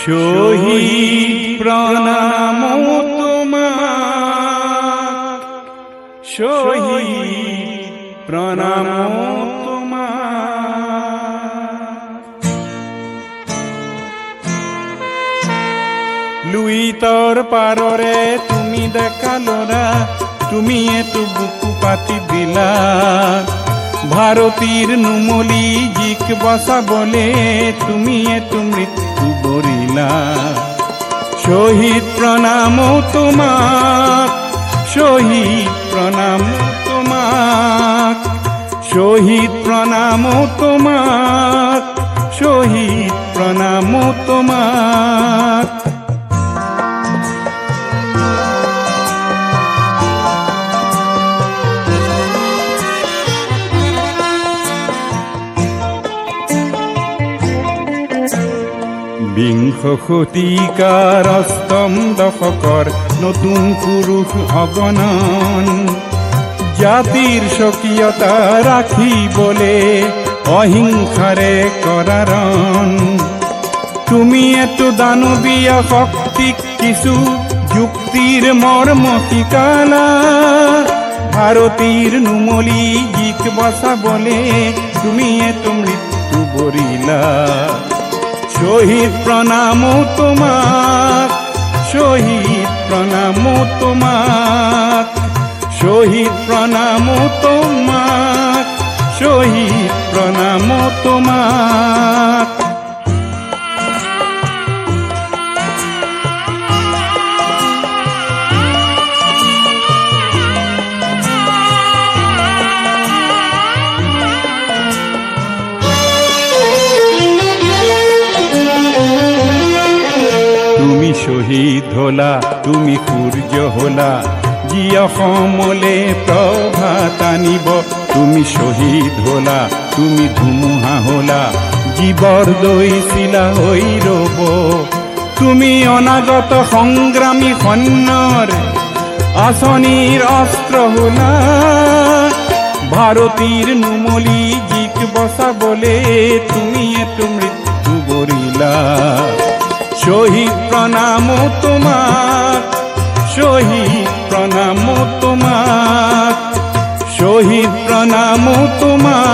শহীদ প্রণাম তোমার, শহীদ প্রণাম লুই তোর পাররে তুমি দেখালো না, তুমি এত বুকু পাতি দিলা। ভারতীর নুমলি জিক বসা বলে তুমি এত মৃত্যু বরিলা। শহীদ প্রণাম তোমার, শহীদ প্রণাম তোমার, শহীদ প্রণাম তোমার, শহীদ প্রণাম তোমার। বিংশ শতিকাৰ অষ্টম দশকৰ নতুন পুৰুষ অগণন, জাতিৰ স্বকীয়তা ৰাখিবলে অহিংসাৰে কৰাৰণ। তুমি এটো দানৱীয় শক্তিক কিছু যুক্তিৰ মৰ্ম শিকালা। ভাৰতীৰ নুমলি জিক বচাবলে তুমি এটো মৃত্যু বৰিলা। শহীদ প্রণাম তোমাক, শহীদ প্রণাম তোমাক, শহীদ প্রণাম তোমাক, শহীদ প্রণাম তোমাক। তুমি শহীদ হলা, তুমি সূৰ্য হলা, যি অসমলে প্ৰভাত আনিব। তুমি শহীদ হলা, তুমি ধুমুহা হলা, জীৱৰ দৈছিলা হৈ ৰব। তুমি অনাগত সংগ্ৰামী সৈন্যৰ আঁচনিৰ অস্ত্ৰ হলা। ভাৰতীৰ নুমলি জিক বচাবলে তুমি এটো মৃত্যু বৰিলা। শহীদ প্রণাম তোমাক, শহীদ প্রণাম তোমাক, শহীদ প্রণাম তোমাক।